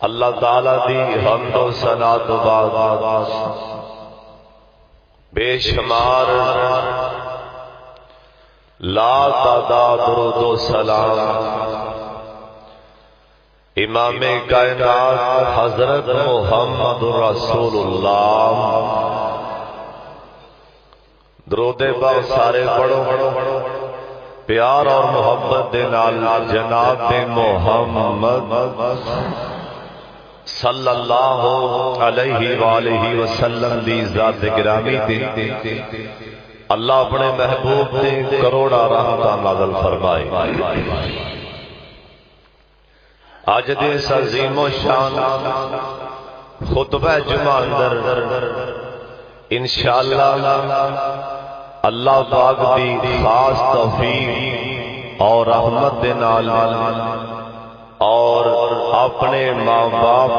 اللہ تعالیٰ دی حمد و ثنا تو بعد بے شمار لا تعداد درود و سلام امام کائنات حضرت محمد رسول اللہ درود پاک سارے پڑھو پیار اور محبت دے نال جناب محمد صلی اللہ علیہ وآلہ وسلم دی ذات گرامی تے اللہ اپنے محبوب تے کروڑا رحمتاں نازل فرمائے۔ آج دے اس عظیم و شان خطبہ جمعہ اندر انشاءاللہ اللہ پاک دی خاص توفیق اور رحمت دے نال اور اپنے ماں باپ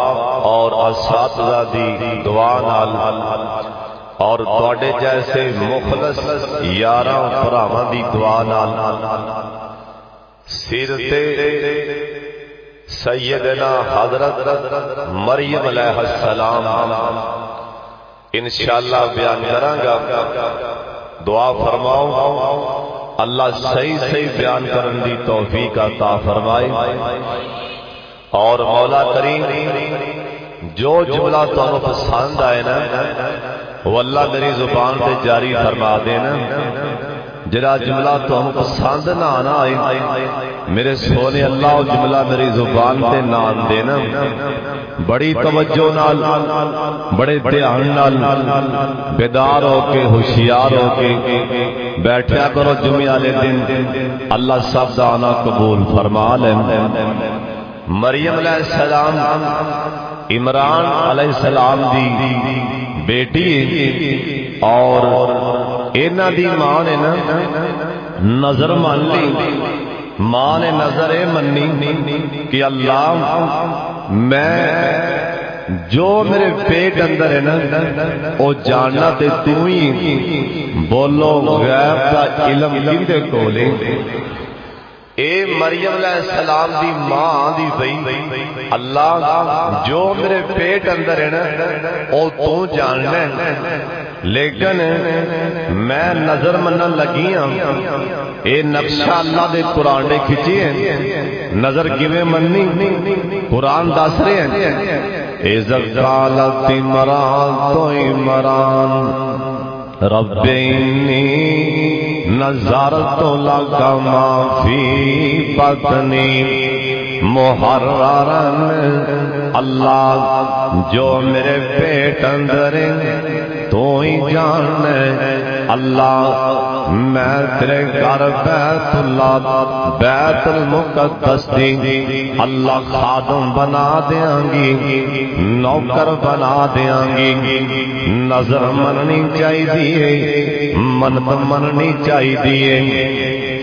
اور اساتذہ دی دعا نال اور تواڈے جیسے مخلص یاراں بھراواں دی دعا نال سیرت سیدنا حضرت مریم علیہ السلام انشاءاللہ بیان کراں گا۔ دعا فرماؤ اللہ صحیح صحیح بیان کرن دی توفیق عطا فرمائے، اور مولا کریم جو جملہ تانوں پسند آئے نا وہ اللہ میری زبان تے جاری فرما دینا، جڑا جملہ تانوں پسند نہ آنا آئے میرے سونے اللہ وہ جملہ میری زبان تے نہ آن دینا۔ بڑی توجہ نال بڑے دھیان نال بیدار ہو کے ہوشیار ہو کے بیٹھیا کرو جمعے والے دن، اللہ سب دا آنا قبول فرما لے۔ مریم علیہ السلام عمران علیہ السلام دی بیٹی اور اینا دی ماں نے نظر مان لی، ماں نے نظر منی کہ اللہ میں جو میرے پیٹ اندر ہے نا وہ جاننا تے تو ہی، بولو غیب دا علم کندے کولے؟ اے مریم علیہ السلام دی ماں دی بھئی اللہ جو میرے پیٹ اندر ہے نا او تو جاننا ہے، لیکن میں نظر منن لگی ہوں اے نقشہ اللہ دے قرآن دے کھچی ہے، نظر کیویں مننی قرآن دس رہے ہیں۔ اذ قالت امرأۃ عمران رب انی نظرت لک ما فی بطنی محررا، اللہ جو میرے پیٹ اندر تو ہی جاننا ہے، اللہ میں تیرے گھر بیت اللہ بیت المقدس دی اللہ خادم بنا دیاں گی، نوکر بنا دیاں گی، نظر مننی چاہیے، منت مننی چاہیے،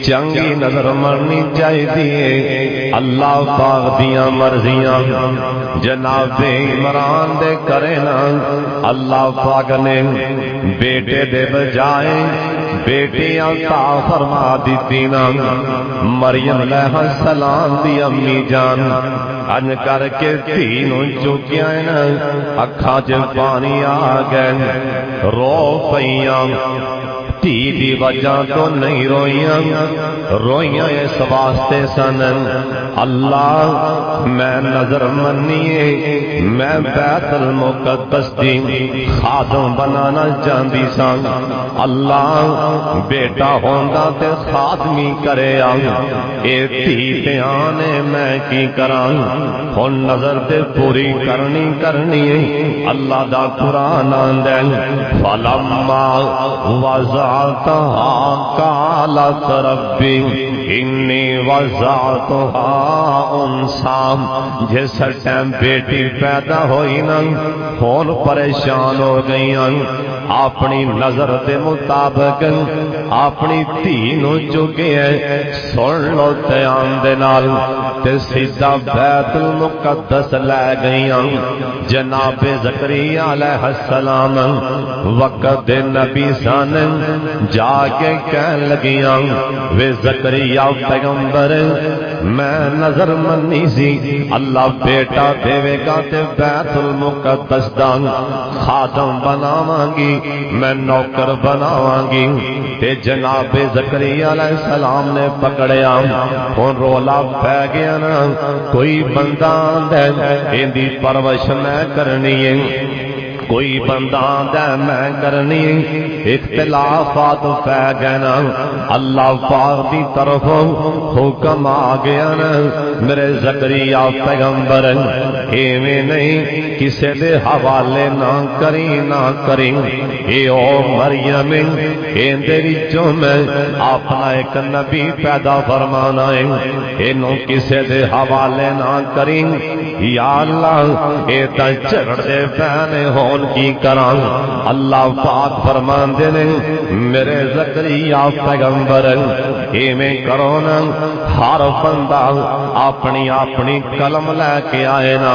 چنگی نظر مننی چاہیے، اللہ پاک دیاں مرضیاں جناب عمران دے کرے نا، اللہ پاک نے بیٹے دے بجائے بیٹیاں عطا فرما دیتی نا۔ مریم علیہ السلام دی امی جان ان کر کے تینوں چوکیاں نا اکھاں چ پانی آ گئے، رو پئیاں، تھی دی وجہ تو نہیں روئیاں، روئیاں اس واسطے سن اللہ میں نظر منیے میں بیت المقدس دی خادم بنانا چاہتی سا، اللہ بیٹا ہوندا تے خادمی کرے آ، اے تھی تے آنے میں کی کراں، ہن نظر تے پوری کرنی ہے، اللہ دا قرآن آندا فلما وضعتها قالت ربی انی وضعتها انسا، جس ٹائم بیٹی پیدا ہوئی نا ہون پریشان ہو گئی، اپنی نظر دے مطابق اپنی دھی نو چکے سن لو تیان دے نال تے سیدھا بیت المقدس لے گئی۔ جناب زکریا علیہ السلام وقت دے نبی سن جا کے کہن لگیاں وے زکریا پیغمبر میں نظر منی سی اللہ بیٹا دے گا تے بیت المقدس دا خادم بناواں گی میں نوکر بناواں گی تے جناب زکریا علیہ السلام نے پکڑیا ہن رولا پہ گیا نا کوئی بندہ دے ایندی پرورش میں کرنی ہے کوئی بندہ دے میں کرنی اختلافات پہ گئے نا اللہ پاک دی طرف حکم آ گیا نا میرے زکریا پیغمبر ایویں نہیں کسے دے حوالے نہ کری اے او مریم ایندے وچوں میں اپنا ایک نبی پیدا فرمانا ہے اینو کسے دے حوالے نہ کری یا اللہ اے تے جھگڑ دے پینے ہون کی کراں اللہ پاک فرماندے نے میرے زکریا پیغمبر ایویں کرو نا ہر بندہ اپنی اپنی قلم لے کے آئے نا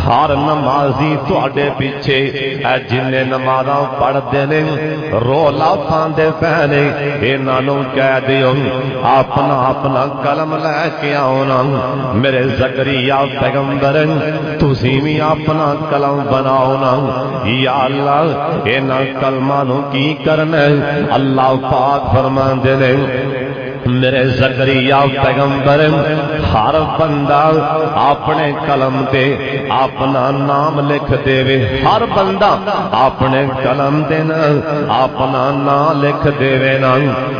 ہر نمازی تواڈے پیچھے اے جن نمازاں پڑھدے نے رولا پاندے پینے انہاں نوں کہہ دیو اپنا اپنا قلم لے کے آؤ نا میرے زکریا پیغمبر تسی بھی اپنا قلم بناؤ نا یا اللہ انہاں کلماں نوں کی کرنا ہے اللہ پاک فرماندے نے میرے زکریا پیغمبر ہر بندہ اپنے قلم تے اپنا نام لکھ دے وے ہر بندہ اپنے قلم تے نا اپنا نام لکھ دے وے نا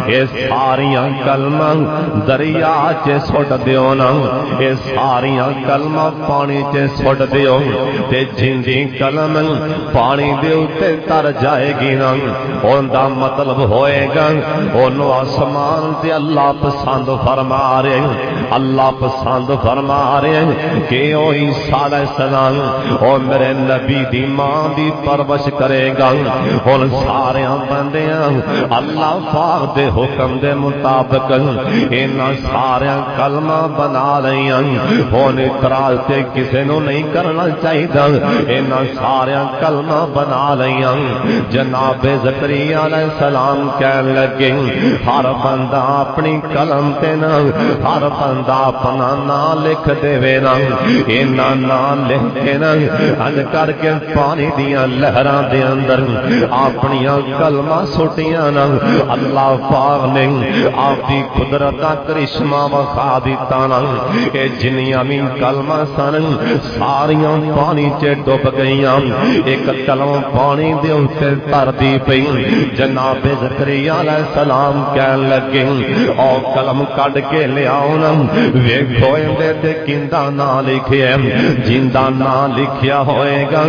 اے ساریاں کلماں دریا چ سٹ دیو نا اے ساریاں کلماں پانی چ سٹ دیو تے جندی قلم پانی دے اوتے تر جائے گی نا اوندا مطلب ہوئے گا اونوں آسمان تے اللہ پسند فرما رہے ہیں اللہ پسند فرما رہے ہیں کہ او عیسیٰ علیہ السلام او میرے نبی دی ماں دی پرورش کرے گا ہن سارے بندیاں اللہ پاک دے حکم دے مطابق انہاں سارے کلمہ بنا لیاں ہن اعتراض تے کسے نوں نہیں کرنا چاہیدا انہاں سارے کلمہ بنا لیاں جناب زکریا علیہ السلام کہن لگے ہر بندہ اپنی قلم تے نا ہر بندہ اپنا نام لکھ دے وے نا اینا نام لکھ کے نا ان کر کے پانی دیاں لہراں دے اندر اپنی کلمہ سٹیاں نا اللہ پاک نے آپ دی قدرت دا کرشمہ وکھا دتا نا کہ جنیاں بھی کلمہ سن ساریاں پانی چ ڈوب گئیاں ایک کلم پانی دے اوتے تر دی پئی جناب زکریا علیہ السلام کہن لگے او قلم کڈ کے لیاؤ نا ویکھو اندے تے کیندا نام لکھیا جیندا نام لکھیا ہوئے گا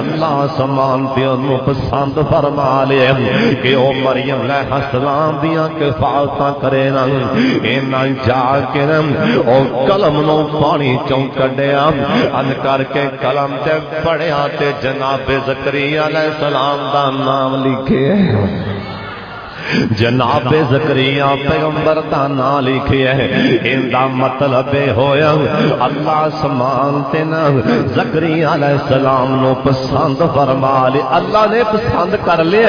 اللہ سمان تے اونوں پسند فرما لے کہ او مریم علیہ السلام دیاں کفالتاں کرے نا اینا جا کے نا او قلم نو پانی چوں کڈیا ان کر کے قلم تے پڑھیا تے جناب زکریا علیہ السلام دا نام لکھے جناب زکریا پیغمبر دا نام لکھیا ہے ایندا مطلب ہویا اللہ سمان تے نا زکریا علیہ السلام نو پسند فرما لے اللہ نے پسند کر لے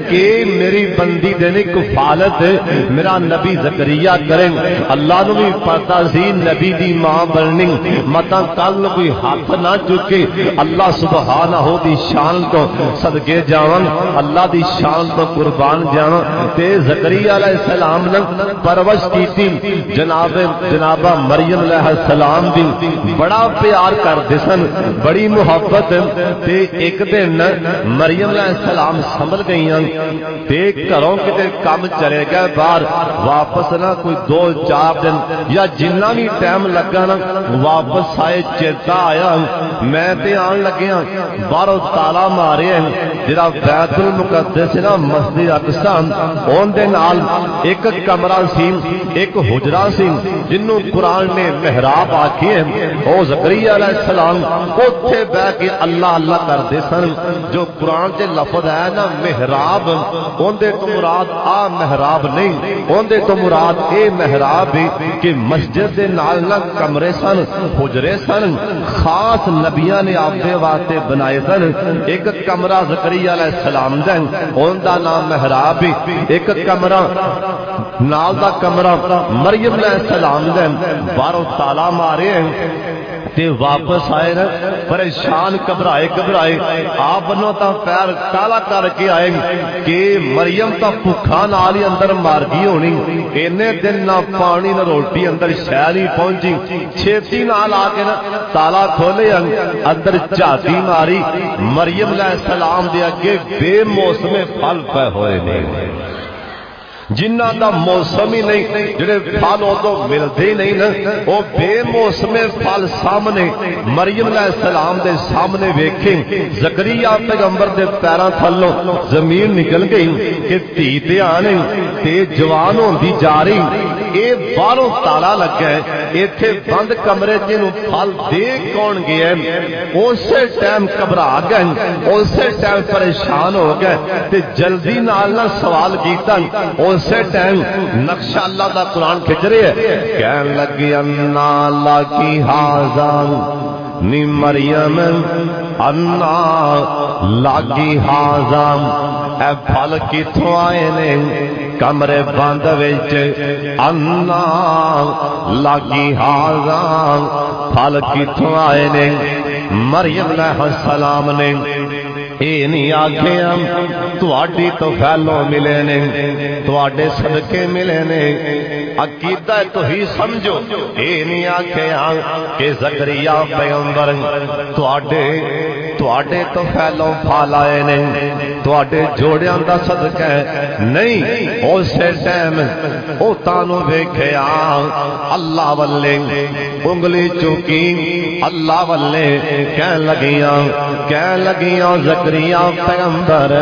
کہ میری بندی دے نے کفالت میرا نبی زکریا کریں اللہ نو بھی پتہ سی نبی دی ماں بننی متا کل کوئی ہاتھ نہ چکے اللہ سبحانہ دی شان تو صدقے جاواں اللہ دی شان تو قربان جاواں تے زکریا علیہ السلام نے پرورش کی جناب مریم علیہ السلام دی بڑا پیار کردے سن بڑی محبت تے ایک دن مریم علیہ السلام سنبھل گئیاں تے گھروں کتے کم چلے گئے باہر واپس نہ کوئی 2-4 دن یا جنہ بھی ٹائم لگا نا واپس آئے چیتا آیا میں تے آن لگیا باہروں تالا مارے جڑا بیت المقدس نا مسجد اقصی اون دے نال ایک کمرہ سی ایک حجرہ سی جنوں قرآن نے محراب آکھے او زکریا علیہ السلام اوتھے بیٹھ کے اللہ اللہ کردے سن. جو قرآن دے لفظ ہے نا محراب، اوندے تو مراد آ محراب نہیں، اوندے تو مراد اے محراب کہ مسجد دے نال نال کمرے سن، حجرے سن، خاص نبیاں نے آپ دے واسطے بنائے سن. ایک کمرہ زکریا علیہ السلام دا اوندا نام محراب، ایک کمرہ نال دا کمرہ مریم علیہ السلام دا باہروں تالا مارے تے واپس آئے نا پریشان گھبرائے آپ بنو تا پیر تالا کر کے آئے کہ مریم تا بھوکھا نال ہی اندر مار گئی ہونی. اینے دن نہ پانی نہ روٹی اندر شہر ہی پہنچی، چھیتی نال آ کے نا تالا کھولے اندر جھاتی ماری. مریم علیہ السلام دے اگے بے موسم پھل پے ہوئے نے جنہ دا موسم ہی نہیں، جڑے پھل ادو ملتے ہی نہیں نا، وہ بے موسم پھل سامنے مریم علیہ السلام دے سامنے ویکھے. زکریا پیغمبر دے پیراں تھلوں زمین نکل گئی کہ دھی تے آنے تے جوان ہوندی جا رہی. اے باہروں تالا لگا ہے، ایتھے بند کمرے جنوں پھل دے کون گیا، اسی ٹائم گھبرا گئے، اسی ٹائم پریشان ہو گئے تے جلدی نال نہ سوال کیتا. اسی ٹائم نقشہ اللہ دا قرآن کھچ رہے ہے، کہن لگی انا لاکی ہازان نی مریم انا لاگی ہازان، اے پھل کتھوں آئے نے کمرے بند وچ، انا لاگی ہازان پھل کتھوں آئے نے. مریم علیہ السلام نے اے نہیں آکھے ہم تواڈی تو پھیلوں ملے نے، تواڈے صدقے ملے نے، عقیدہ تو ہی سمجھو. اے نہیں آکھے ہم کہ زکریا پیغمبر تواڈے تو پھیلوں پھل آئے نے، تواڈے جوڑیاں دا صدقہ ہے نہیں. اسی ٹائم او تانوں ویکھیا اللہ والے انگلی چوکی اللہ والے کہن لگیاں زکریا پیغمبر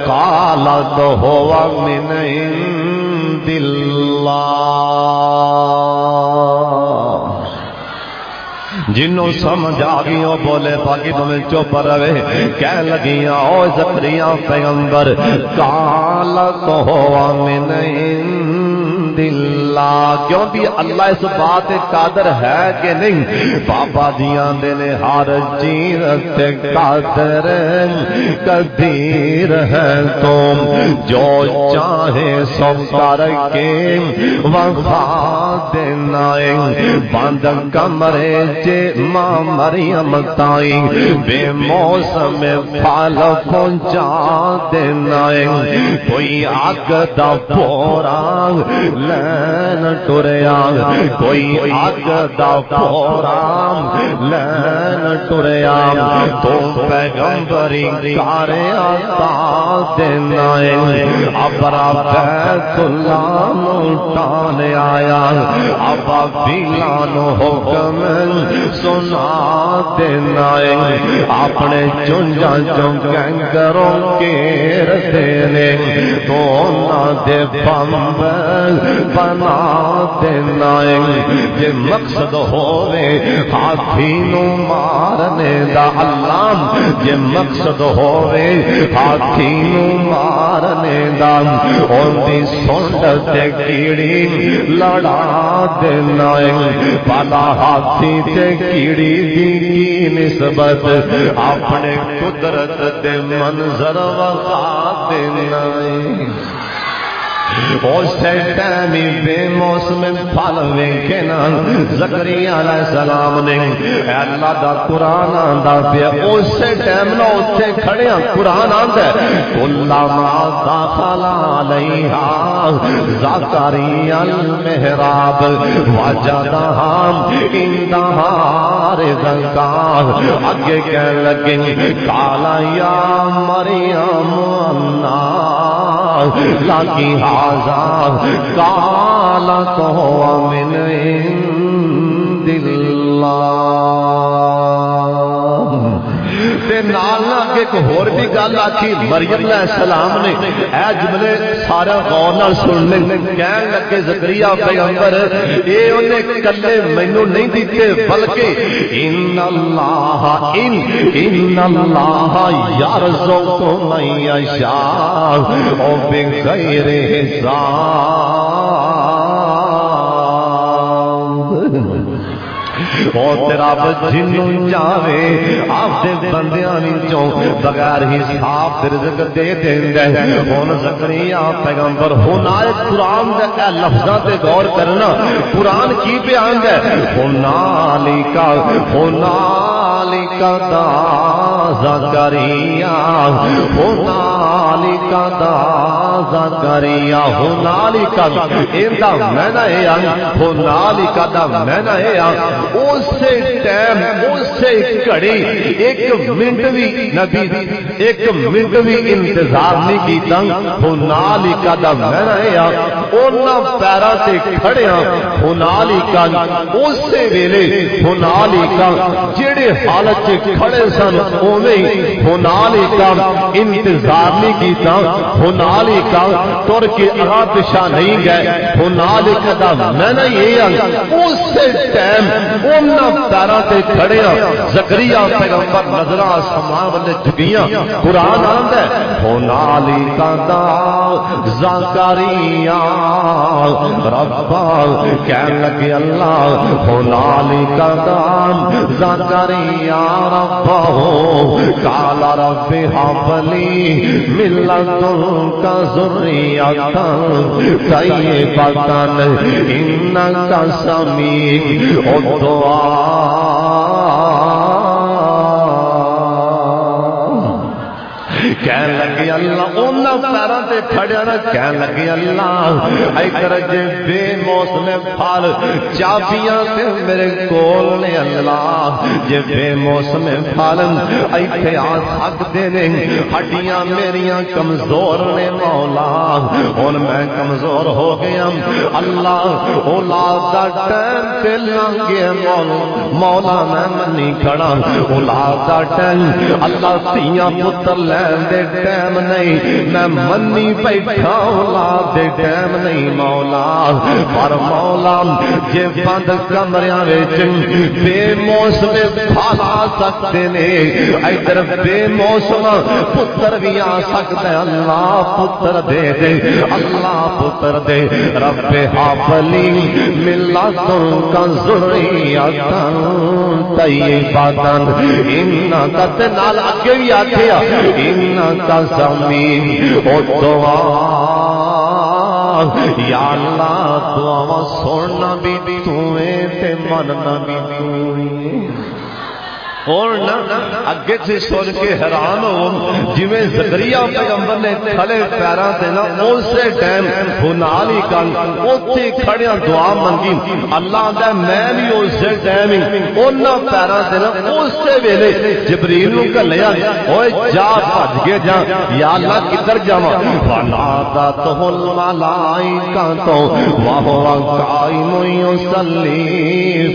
قال تو ہوا من عند اللہ. جنوں سمجھ آ گئی وہ بولے باقی تمہیں چپ رہے. کہہ لگیاں او زکریا پیغمبر قال تو ہوا من عند اللہ، کیونکہ اللہ اس بات قادر ہے کہ نہیں. بابا دیاں دے ہر چیز تے قادر قدیر ہے، تم جو چاہے سو کر کے وفا دینا. بند کمرے چے ماں مریم تائی بے موسم پھل پہنچا دینا. کوئی آگ دا پورا لین ٹریا، کوئی آگ دا پورا لین ٹریا، تو پیغمبری کارے آتا دینا. ابرا بیت اللہ لوٹانے آیا، ابا بیلانو حکم سنا دینا. اپنے چنجا چنگروں کے رسینے تو نہ دے بم بنا دینا. یہ مقصد ہوئے ہاتھی نو مارنے دا اللہ، یہ مقصد ہوئے ہاتھی نو مارنے دا، ان دی سونڈ تے کیڑی لڑا دینا. پالا ہاتھی تے کیڑی دی کی نسبت اپنے قدرت دے منظر وقا دینا. اسی ٹائم بے موسم پھل ویکھے نا زکریا علیہ السلام نے اللہ دا قرآن آندا پیا. اسی ٹائم نہ اوتھے کھڑے قرآن آندا ہے کلما دخل علیہا زکریا المحراب وجدہا عندہا رزقا. اگے کہنے لگے قال یا مریم انا لاکی ہازا قال تو من عند اللہ. تے نال نہ ایک ہور بھی گل آکھی مریم علیہ السلام نے، اے جملے سارا غور نال سن لیں، کہن لگے زکریا پیغمبر اے اونے کلے مینوں نہیں دیتے بلکہ ان اللہ یرزق من یشاء او بغیر حساب۔ او تیرا جنوں جاوے آپ دے بندیاں وچوں بغیر حساب رزق دے دیندا ہے۔ ہن زکریا پیغمبر ہن آئے قرآن دے اے لفظاں تے غور کرنا، قرآن کی بیان ہے؟ ہنالک دا زکریا، ہنالک دا زکریا، ہنالک ایندا معنی اے ہے، ہنالک دا معنی اے ہے اسی ٹائم اسی گھڑی ایک منٹ بھی نبی ایک منٹ بھی انتظار نہیں کیتا، ہنالک دا معنی اے ہے انہاں پیراں تے کھڑیاں، ہنالک اسی ویلے، ہنالک جڑے حالت چ کھڑے سن اوویں ہنالک انتظار نہیں کیتا، ہنالک تر کے اگاں پیچھے نہیں گئے، ہنالک دا معنی یہ ہے اسی ٹائم انہاں پیراں تے کھڑے زکریا پیغمبر نظر آسمان والے جھکیاں، قرآن آندا ہے ہنالک دا زکریا ربا، کہن لگے اللہ ہنالک دا زکریا ربا قال رب هب لي من لدنك ذرية طيبة إنك سميع کہن لگے اللہ انہاں پیراں تے کھڑیا نا، کہن لگے اللہ ادھر جے بے موسم پھل چابیاں تے میرے کول نے، اللہ جے بے موسم پھل ایتھے آ سکدے نے، ہڈیاں میریاں کمزور نے مولا، ہن میں کمزور ہو گیا اللہ، اولاد دا ٹائم تے لنگ گیا مولا، میں منی کھڑا اولاد دا ٹائم، اللہ تیاں پتر لین دے ٹائم نہیں، میں منی بیٹھا اولاد دے ٹائم نہیں مولا، پر مولا جے بند کمریاں وچ بے موسم پھل آ سکتے نے، ادھر بے موسم پتر بھی آ سکتا ہے، اللہ پتر دے دے، اللہ پتر دے، رب ہب لی من لدنک ذریۃ طیبۃ انک تے نال اگے بھی آکھیا انک سمیع الدعاء، یا اللہ دعا سننا بھی تویں تے مننا بھی تویں۔ اور نہ اگے سے سن کے حیران ہو جویں زکریا پیغمبر نے کھڑے پیراں تے نا اسی ٹائم ہنالک اوتھے کھڑیاں دعا منگی، اللہ دا میں بھی اسی ٹائم انہاں پیراں تے نا اسی ویلے جبریل نوں گھلیا، اوئے جا بھج کے جا، یا اللہ کدھر جاواں؟ فنادتہ الملائکۃ وہو قائم یصلی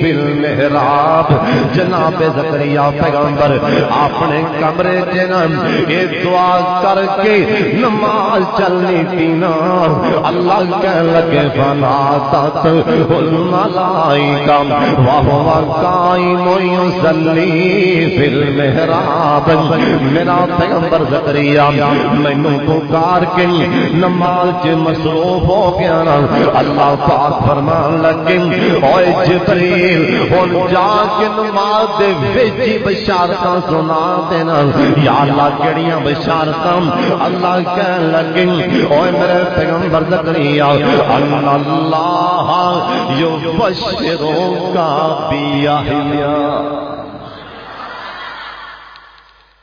فی المحراب، جناب زکریا پیغمبر اپنے کمرے جنم یہ دعا کر کے نماز چلنی تینا، اللہ کہنے لگے فنادتہ الملائکہ وہو قائم یصلی فی المحراب، میرا پیغمبر زکریا مینوں پکار کے نماز چ مصروف ہو گیا نا، اللہ پاک فرمان لگے اوے جبریل ہن جا کے نماز دے وچ بشارتاں سنا دینا، یا اللہ کیڑیاں بشارتاں؟ اللہ کہنے لگے اوے میرے پیغمبر زکریا ان اللہ یبشرک بیحییٰ،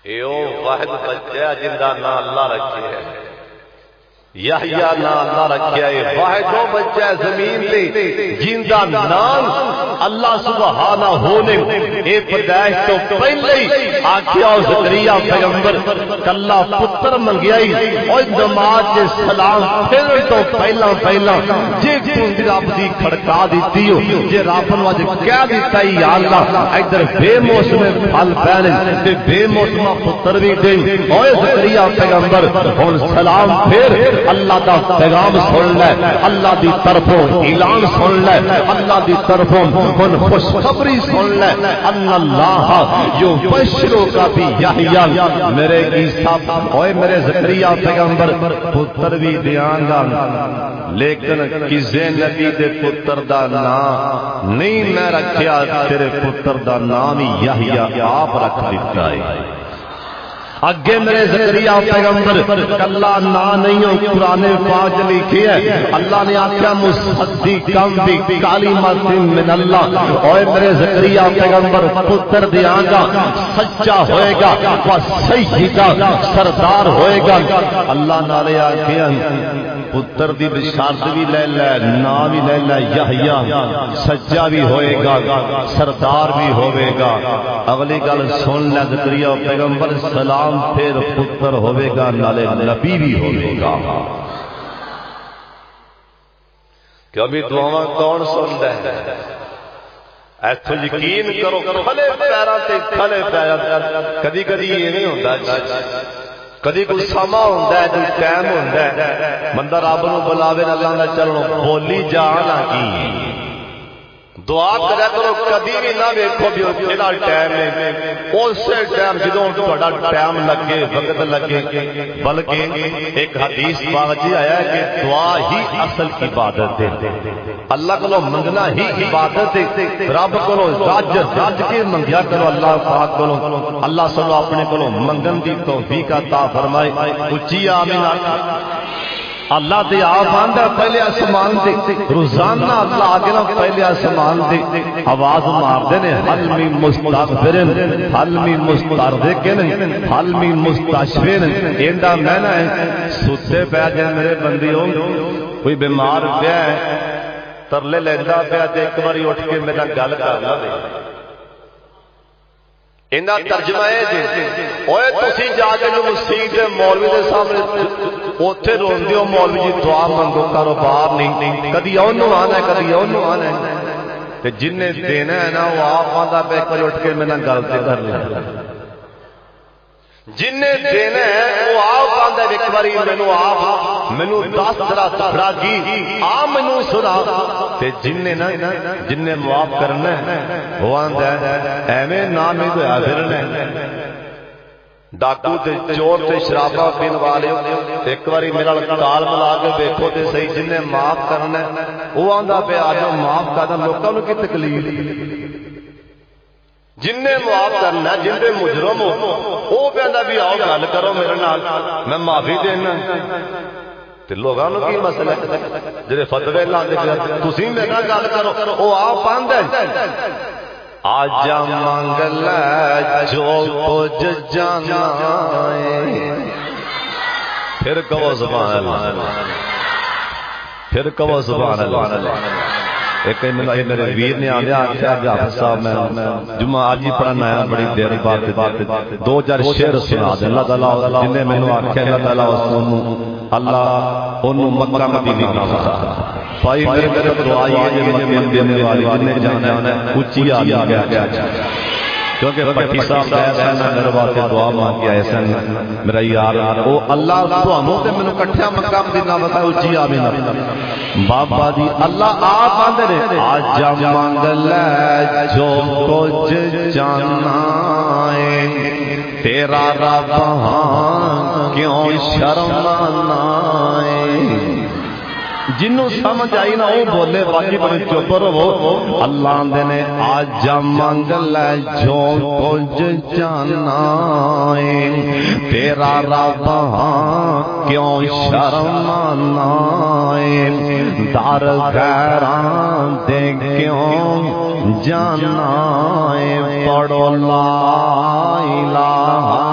ایو واحد بچہ جندا نام اللہ رکھے ہے، یحییٰ نام اللہ رکھیا ہے، واحد وہ بچہ ہے زمین تے جندا نام اللہ سبحانہ نے اے پیدائش تو پہلے ہی آکھیا زکریا پیغمبر کلا پتر منگیائی اور نماز کے سلام پھر تو پہلا جے رب دی کھڑکا دیتی ہو جے رب نو اج کہہ دیتا یا اللہ ادھر بے موسم پھل پینے تے بے موسم پتر بھی دے اوے زکریا پیغمبر ہن سلام پھر اللہ دا پیغام سن لے اللہ دی طرفوں اعلان سن لے اللہ دی طرفوں ہن خوشخبری سن لے ان اللہ یبشرک بیحییٰ میرے عیسیٰ اوے میرے زکریا پیغمبر پتر بھی دیاں گا لیکن کسے نبی دے پتر دا نام نہیں میں رکھیا تیرے پتر دا نام ہی یحییٰ آپ رکھ دیتا ہے اگے میرے زکریا پیغمبر کلا نا نہیں ہو قرآن پاک لکھی ہے اللہ نے آخیا مصدقا بکلمات من اللہ اور میرے زکریا پیغمبر پتر دیاں گا سچا ہوئے گا وسیدہ سردار ہوئے گا اللہ نالے آخیا پتر دی بشارت بھی لے لے نام بھی لے لے یحییٰ سچا بھی ہوئے گا سردار بھی ہوئے گا اگلی گل سن لے زکریا پیغمبر سلام پھر پتر ہوئے گا نالے نبی بھی ہوئے گا کہ ابھی دعاواں کون سن دے ایتھو یقین کرو کھلے پیراں تے کھلے پیراں کدی کدی یہ نہیں ہوندا کدی کوئی سما ہوندا ہے کوئی ٹائم ہوندا ہے بندہ رب نو بلاوے اللہ دا چلو بولی جانا کی دعا کرا کرو کدی بھی نہ ویکھو بھی کیڑا ٹائم ہے اسی ٹائم جدوں تہاڈا ٹائم لگے وقت لگے بلکہ ایک حدیث پاک جی آیا ہے کہ دعا ہی اصل عبادت ہے اللہ کو منگنا ہی عبادت ہے رب کو رج کے منگیا کرو اللہ پاک کو اللہ سنو اپنے کو منگن دی توفیق عطا فرمائے اچھی آمین اللہ دے آپ آندہ پہلے آسمان دے روزانہ اللہ آگے نا پہلے آسمان دے آواز مار دینے حلمی مستغفرن حلمی مستردکن حلمی مستشفین ایندہ میں نہ ہے ستے پہ جائے میرے بندیوں کوئی بیمار پہ ہے ترلے لیندہ پہ آتے ایک باری اٹھ کے میرا گل کرنا دے انہا ترجمہ ہے جی اوے تسی جا کے جو مسیح دے مولوی دے سامنے اوتھے رون دیو مولوی جی دعا منگو کاروبار نہیں کدی اونوں آنا ہے کدی اونوں آنا ہے تے جن نے دینا ہے نا وہ آپ آندا پہ ایک بار اٹھ کے میں نہ گل تے کر لیا جن نے دینا ہے وہ آپ آندا ایک باری مینوں آپ مینوں 10 طرح تکڑا کی آ مینوں سنا تے جن نے نا جن نے معاف کرنا ہے وہ آندا ایویں نام ہی ہویا پھرنا ڈاکو تے چور تے شراباں پین والے ایک باری میرا کال ملا کے دیکھو تے صحیح جن نے معاف کرنا ہے وہ آندا پہ آ جاؤ معاف کرنا لوکاں نوں کی تکلیف جن نے معاف کرنا جن دے مجرم ہو وہ کہندا بھی آؤ گل کرو میرے نال میں معافی دینا تے لوگاں نوں کی مسئلہ جڑے فتوی لاندے تسی میرے نال گل کرو او آپ آندا آجا مانگ لے جو کچھ جانا ہے پھر کہو سبحان اللہ پھر کہو سبحان اللہ ایک میرے ویر نے آدھا آخیا کہ حافظ صاحب میں جمعہ آج ہی پڑھنا ہے بڑی دیر بعد 2000 شعر سنا دے اللہ تعالیٰ جن نے مینوں آخیا اللہ تعالیٰ اللہ انہوں مکہ مدینہ نہ پائی میرے طرف دعائی ہے جن مکہ مدینے والی جن نے جانا ہے اچھی آ گیا کیونکہ پٹھی صاحب ایسا نہ میرے واسطے دعا مانگ گیا ایسا میرا یار او اللہ تانوں تے مینوں کٹھیا مکہ مدینہ بتا اچھی آمین بابا دی اللہ آپ آندے نے آجا مانگ لے جو کچھ جانا ہے تیرا رب ہاں کیوں شرمانا ہے جنوں سمجھ آئی نہ وہ بولے باقی بڑے چپ رہو اللہ دے نے آجا مانگ لے جو کچھ جانا ہے تیرا رب ہاں کیوں شرمانا ہے دار غیران دے کیوں جانا ہے پڑھو لا الہ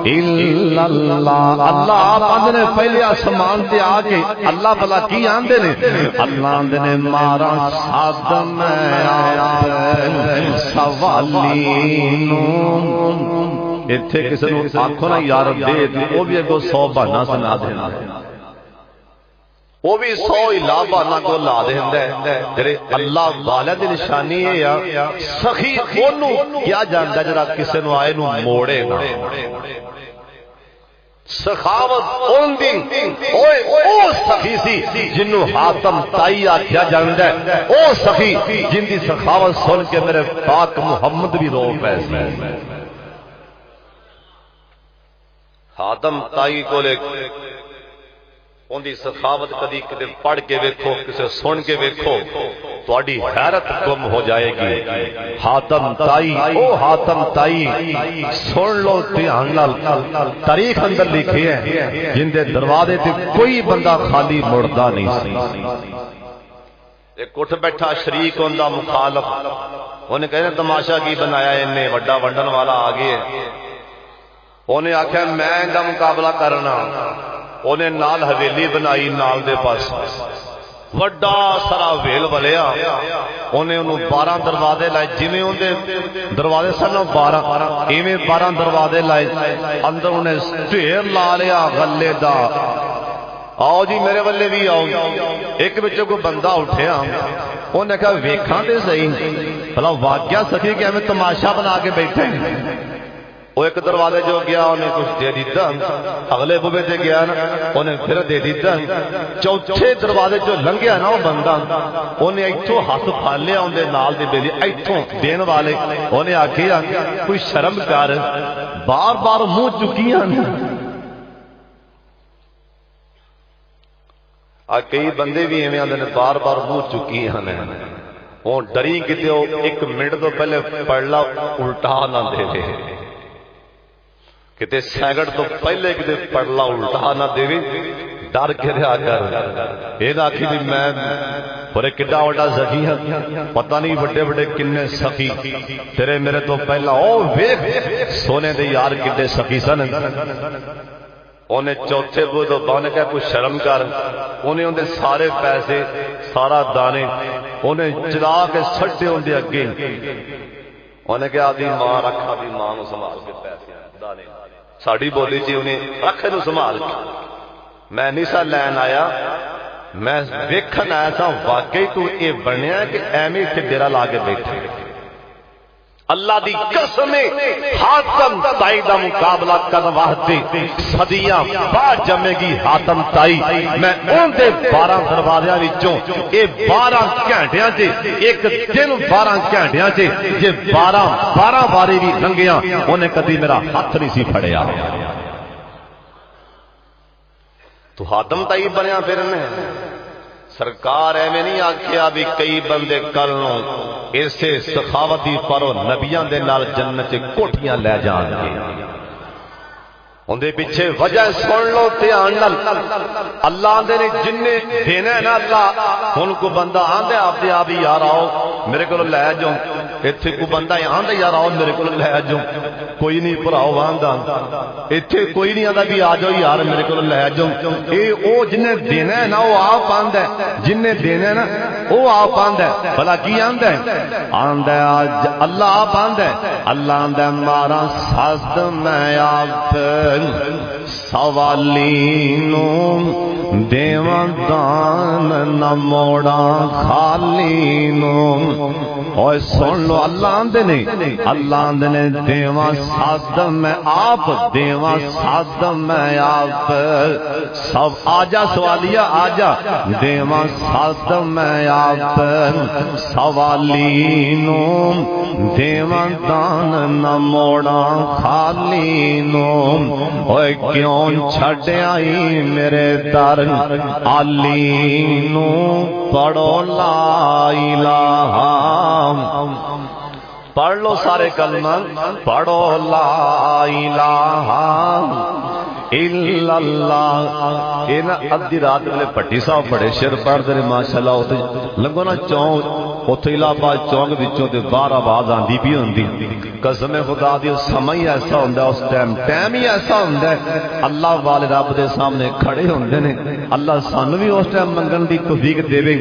الا الا اللہ اللہ آپ آندے نے پہلے آسمان تے آ کے اللہ بلا کی آندے نے اللہ آندے نے مارا ساتھ میں آپ سوالینو ایتھے کسی نو آکھو نا یار دے او بھی اگو 100 بہانا سنا دینا وہ بھی 100 علاوہ نہ کو لا دیندا ہے جڑے اللہ والے دی نشانی ہے یا سخی اونوں کیا جاندا جڑا کسے نو آئے نو موڑے نا سخاوت اون دی اوئے او سخی سی جنوں حاتم تائی آکھیا جاندا ہے او سخی جن دی سخاوت سن کے میرے پاک محمد بھی رو پے حاتم تائی کولے ان دی سخاوت کدی کدی پڑھ کے ویکھو کسے سن کے ویکھو تہاڈی حیرت گم ہو جائے گی حاتم تائی او حاتم تائی سن لو دھیان نال تاریخ اندر لکھی ہے جن دے دروازے تے کوئی بندہ خالی مڑدا نہیں سی ایک اٹھ بیٹھا شریک ہوندا مخالف انہیں کہنے تماشا کی بنایا انہیں وڈا ونڈن والا آ گئے انہیں آکھیا میں ان دا مقابلہ کرنا انہیں نال حویلی بنائی نال دے پاس وڈا سارا ویل بلیا انہیں انہوں 12 دروازے لائے جویں ان دے دروازے سن 12 ایویں 12 دروازے لائے اندر انہیں ڈھیر لا لیا غلے دا آؤ جی میرے والے بھی آؤ ایک بچے کو بندہ اٹھیا انہیں کہا ویکھاں تے صحیح بھلا واقعہ سکی کہ ہمیں تماشا بنا کے بیٹھے وہ ایک دروازے جو گیا انہیں کچھ دے دیتا اگلے بوبے تے گیا نا انہیں پھر دے دیتا چوتھے دروازے جو لنگیا نا وہ بندہ انہیں ایتھوں ہاتھ پھال لیا ان دے نال دے بیلی ایتھوں دین والے انہیں آکھیا کوئی شرم کر بار بار منہ چکیاں کئی بندے بھی ایویں آندے نے بار بار منہ چکیاں نے وہ ڈری کتے ایک منٹ تو پہلے پڑھلا الٹا نہ دے دے کتے سیکنڈ تو پہلے کتے پڑھلا الٹا نہ دے ڈر کے رہا کر یہ نہ آکھی بھی میں بڑے کڈا وڈا سخی ہاں پتہ نہیں بڑے بڑے کنے سخی تیرے میرے تو پہلا او ویکھ سونے دے یار کڈے سخی سن انہیں چوتھے بو تو بانے کہا کوئی شرم کر انہیں ان دے سارے پیسے سارا دانے انہیں چلا کے سٹے ان دے اگے انہیں کہا آدھی ماں رکھا بھی ماں نو سنبھال کے پیسے دانے ساڑی بولی جی انہیں رکھے نو سنبھال کے میں نہیں سا لین آیا میں ویکھن آیا تھا واقعی تو یہ بنیا کہ ایمی کے ڈیرا لا کے بیٹھے اللہ دی قسم حاتم تائی دا مقابلہ کرن واسطے صدیاں بعد جمے گی حاتم تائی میں اون دے 12 دروازیاں وچوں اے 12 گھنٹیاں تے ایک دن 12 گھنٹیاں تے جے 12 باری بھی لنگیاں اونے کدی میرا ہاتھ نہیں سی پھڑیا تو حاتم تائی بنیا پھرنے سرکار ایویں نہیں آکھیا بھی کئی بندے کل نو اسے سخاوتی پرو نبیاں دے نال جنت کوٹھیاں لے جان گے اندے پیچھے وجہ سن لو دھیان نال اللہ دے نے جن نے دینا ہے نا اللہ ان کو بندہ آندے آپ دے آپ یار آؤ میرے کو لے جاؤ ایتھے کو بندہ آندے یار آؤ میرے کو لے جاؤ کوئی نہیں بھراؤ آندا ایتھے کوئی نہیں آندا بھی آ جاؤ یار میرے کو لے جاؤ اے او جن نے دینا ہے نا وہ آپ آندا ہے جن نے دینا ہے نا وہ آپ آندا ہے بھلا کی آندا ہے آندا ہے اللہ آپ آندا ہے اللہ آندا ہے مارا سازد میں آپ سوالینو دیواں دان نہ موڑا خالینو اوے سن لو اللہ آندے نے اللہ آندے نے دیواں سازد میں آپ دیواں سازد میں آپ سب آجا سوالیا آجا دیواں سازد میں آپ سوالینو دیواں دان نہ موڑا خالینو اوے کیوں چھڈ آئی میرے در علی نو پڑھو لا الہ پڑھ لو سارے کلمہ پڑھو لا الہ الا اللہ یہ نا ادھی رات میں پٹی صاحب بڑے شعر پڑھ دے ماشاءاللہ لگو نا چوں اتھے الہ آباد چوک وچوں تے باہر آواز آندی پئی ہوندی قسم خدا دی سماں ہی ایسا ہوندا اس ٹائم ہی ایسا ہوندا ہے اللہ والے رب دے سامنے کھڑے ہوندے نے اللہ سانو بھی اس ٹائم منگن دی توفیق دے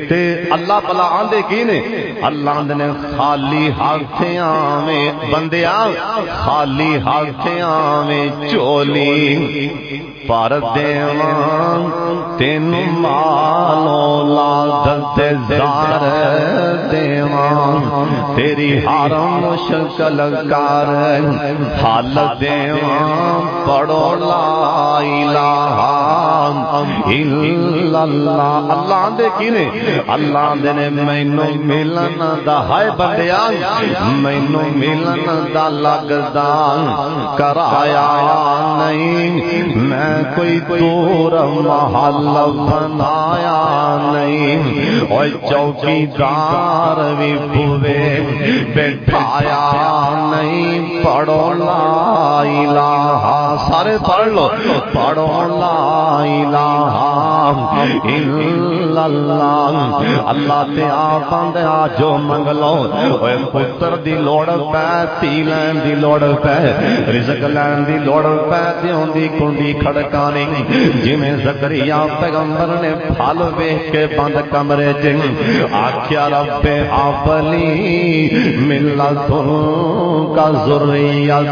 تے اللہ بلا آندے کی نے اللہ آندے نے خالی ہاتھ آویں بندیا خالی ہاتھ آویں چولی پر دیواں تینوں مال اولاد زار دیواں تیری ہر مشکل کر حل دیواں پڑھو لا الہ الا اللہ اللہ دے کی نے اللہ دے نے مینوں ملن دا ہائے بندیا مینوں ملن دا لگدا کرایا نہیں میں کوئی دور محل بنایا نہیں اور چوکیدار بھی بھوے بٹھایا نہیں پڑھو لا الہ سارے پڑھ لو پڑھو لا الہ الا اللہ اللہ تے آپ آندے آ جو منگ لو اوے پتر دی لوڑ پے تی لین دی لوڑ پے رزق لین دی لوڑ پے دیوں دی کنڈی کھڑکانی جویں زکریا پیغمبر نے پھل ویکھ کے بند کمرے چ آکھیا رب حبلی من لدنک ذریۃ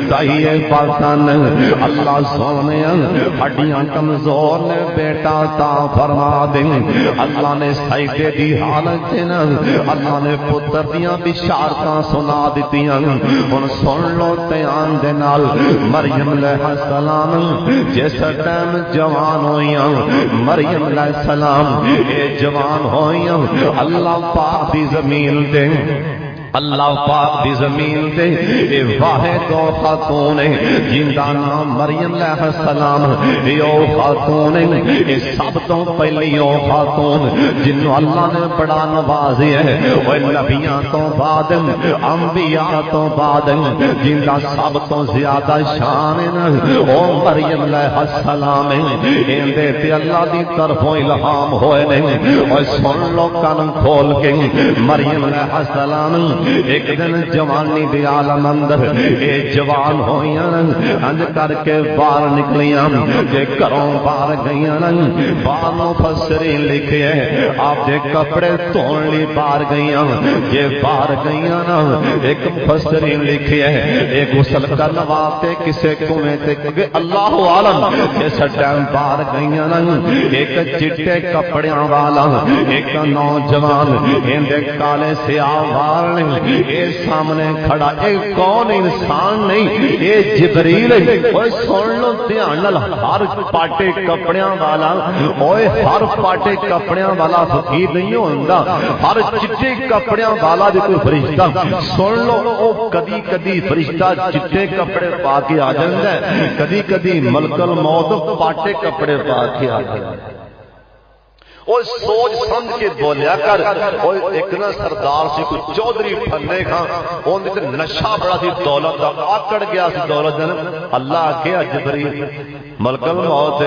طیبۃ اللہ سونے ہڈیاں کمزور نے بیٹا عطا فرما دے اللہ نے سجدے دی حالت نا اللہ نے پتر دیاں بشارتاں سنا دتیاں ہن سن لو دھیان دے نال مریم علیہ السلام جس ٹائم جوان ہوئیاں مریم علیہ السلام اے جوان ہوئیاں اللہ پاک دی زمین تے اللہ پاک دی زمین تے اے واحد و خاتون ہے جن دا نام مریم علیہ السلام اے او خاتون ہے اے سب تو پہلی او خاتون جنوں اللہ نے بڑا نوازیا ہے او نبیاں تو بعد انبیاء تو بعد جن دا سب تو زیادہ شان ہے او مریم علیہ السلام ہے ایندے تے اللہ دی طرفوں الہام ہوئے نے او سن لو کان کھول کے مریم علیہ السلام ایک دن جوانی دی عالم اندر اے جوان ہوئیاں انج کر کے باہر نکلیاں جے گھروں باہر گئیاں باہر مفسرین لکھے آپ دے کپڑے دھون لئی باہر گئیاں جے باہر گئیاں ایک مفسرین لکھے اے غسل کرن واسطے کسے کنویں تے اللہ عالم اس ٹائم باہر گئیاں ایک چٹے کپڑیاں والا ایک نوجوان ایندے کالے سیاہ وال اے سامنے کھڑا اے کون انسان نہیں اے جبریل ہے اوے سن لو دھیان نال ہر پاٹے کپڑیاں والا اوے ہر پاٹے کپڑیاں والا فقیر نہیں ہوندا ہر چٹے کپڑیاں والا بھی کوئی فرشتہ سن لو او کدی کدی فرشتہ چٹے کپڑے پا کے آ جاندا ہے کدی کدی ملک الموت پاٹے کپڑے پا کے آ جاندا ہے اور سوچ سمجھ کے بولیا کر اور ایک نا سردار سی کوئی چودھری پھنے کھاں اون دے نشہ بڑا سی دولت دا آکڑ گیا سی دولت دا اللہ آکھیا جبریل ملک الموت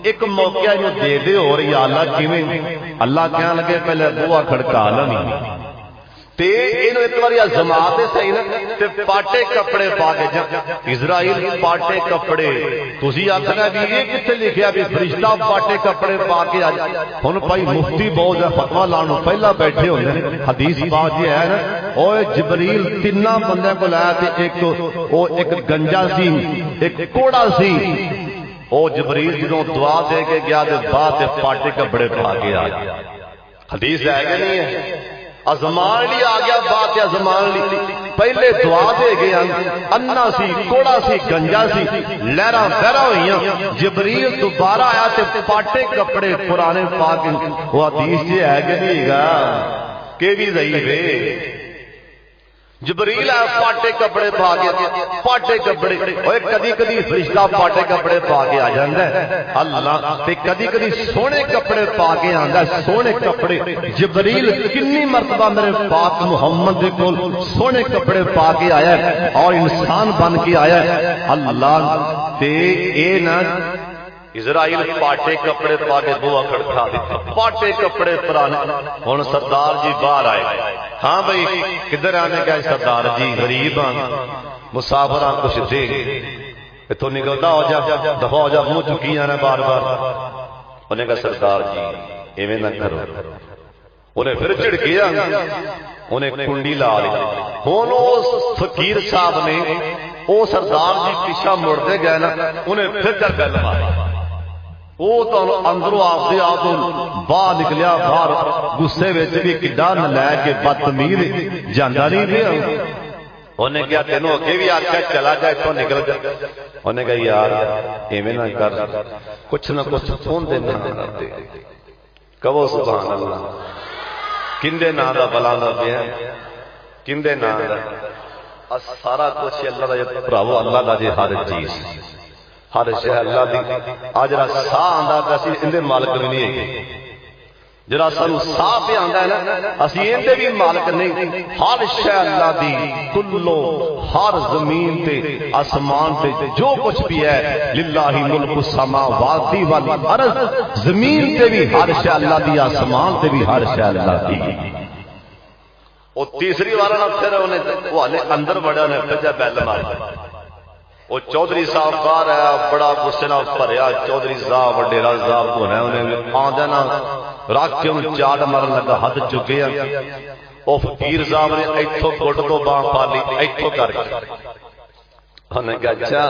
ایک موقع جو دے دے اور یا اللہ کیویں اللہ کہنے لگے پہلے بوا کھڑکا لویں تے اینو ایک بار آزما دے صحیح نا تے پاٹے کپڑے پا کے جا اسرائیل پاٹے کپڑے تسی آکھنا بھی یہ کتے لکھیا بھی فرشتہ پاٹے کپڑے پا کے آ ہن بھائی مفتی بہت ہے فتوی لانوں پہلا بیٹھے ہوندے نے حدیث پاک یہ ہے نا اوے جبریل تیناں بندے کو لایا تے ایک گنجا سی ایک کوڑا سی او جبریل جدوں دعا دے کے گیا تے بعد تے پاٹے کپڑے پا کے آ گیا حدیث ہے کہ نہیں ہے ازمان لی آ گیا بات ازمان لی پہلے دعا دے گیا انا سی کوڑا سی گنجا سی لہرا بہرا ہوئیاں جبریل دوبارہ آیا تے پاٹے کپڑے پرانے پاک وہ حدیث جی ہے کہ نہیں گا کہ بھی ضعیف ہے جبریل ہے پاٹے کپڑے پا کے پاٹے کپڑے اوے کدی کدی فرشتہ پاٹے کپڑے پا کے آ جاندا ہے اللہ تے کدی کدی سونے کپڑے پا کے آندا ہے سونے کپڑے جبریل کتنی مرتبہ میرے پاک محمد دے کول سونے کپڑے پا کے آیا ہے اور انسان بن کے آیا ہے اللہ تے اے نہ اسرائیل پاٹے کپڑے پا کے بوا کھڑکا دیتا، پاٹے کپڑے پرانے. ہن سردار جی باہر آئے. ہاں بھائی کدھر آنے گئے سردار جی؟ غریب ہاں مسافر ہاں کچھ دے. اتوں نکلتا ہو جا دفعہ ہو جا، منہ چکی جانا بار بار. انہیں کہا سردار جی ایویں نہ کرو. انہیں پھر جھڑکیا، انہیں کنڈی لا لی. ہن اس فقیر صاحب نے وہ سردار جی پیچھا مڑتے گئے نا، انہیں پھر کر گل ماری. وہ تو اندروں آپ سے آپ باہر نکلیا باہر غصے وچ بھی کڈا نالائق کے بدتمیز جاندا نہیں پیا. انہیں کیا تینوں اگے بھی آخیا چلا جا اتوں نکل جا. انہیں کہا یار ایویں نہ کر، کچھ نہ کچھ فون دے نام دے. کہو سبحان اللہ. کندے نام دا بلانا پیا؟ کندے نام دا؟ سارا کچھ اللہ دا بھراو، اللہ دا جی ہر چیز ہر شے اللہ دی. آج جڑا ساہ آندا تے اسی اندے مالک نہیں ہے. جڑا سانو ساہ پہ آندا ہے نا اسی اندے بھی مالک نہیں. ہر شے اللہ دی. کلو ہر زمین تے آسمان تے جو کچھ بھی ہے للہ ملک السماوات والارض. زمین تے بھی ہر شے اللہ دی، آسمان تے بھی ہر شے اللہ دی. وہ تیسری بار نہ پھر انہیں وہ اندر بڑا نے پھر بیل مارا. وہ چودھری صاحب باہر آیا بڑا غصے نال بھریا. چودھری صاحب ڈیرا صاحب کو ہے انہیں آدھا نہ رکھ کے انہیں چاڑ مارن لگا. حد چکے ہیں. وہ فقیر صاحب نے ایتھوں گٹ تو باں پا لی ایتھوں کر کے. انہیں کہا اچھا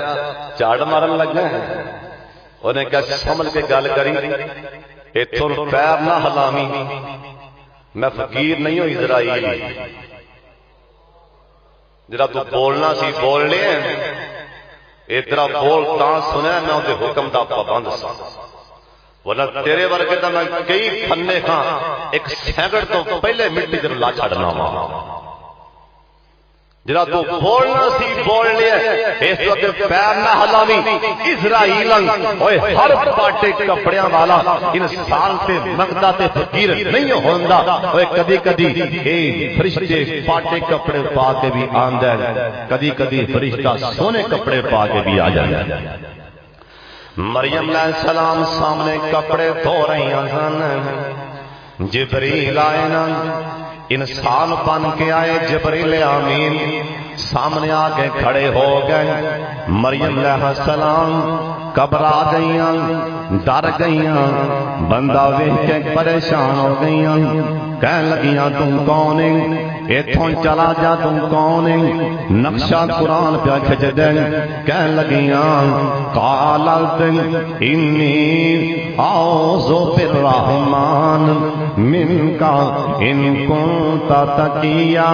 چاڑ مارن لگا ہے؟ انہیں کہا سمجھ کے گل کری، ایتھوں پیر نہ ہلامی، میں فقیر نہیں ہوں اسرائیل. جرا تو بولنا سی بول لے، ادھر بول تا سنیا میں اندے حکم دا پابند سا. ورنہ تیرے ورگے تو میں کئی پھنے ہاں ایک سینکڑ تو پہلے مٹی تے لا چھڑنا وا. جرا تو بولنا سی بول لے، اس وقت پیر نہ ہلاوی. اسرائیل اوئے ہر پاٹے کپڑیاں والا انسان تے منگتا تے فقیر نہیں ہوندا. اوئے کدی کدی اے فرشتے پاٹے کپڑے پا کے بھی آندا ہے، کدی کدی فرشتہ سونے کپڑے پا کے بھی آ جاندا ہے. مریم علیہ السلام سامنے کپڑے دھو رہی ہیں. جبریل آئے نا، انسان بن کے آئے. جبریل آمین سامنے آ کے کھڑے ہو گئے. مریم علیہ السلام گھبرا گئیاں، ڈر گئیاں، بندہ ویکھ کے پریشان ہو گئیاں. کہن لگیاں تم کون ہے؟ ایتھوں چلا جا تم کون ہے؟ نقشہ قرآن پہ کھچ دے. کہن لگیاں قالت انی اعوذ بالرحمن منک ان کنت تقیا.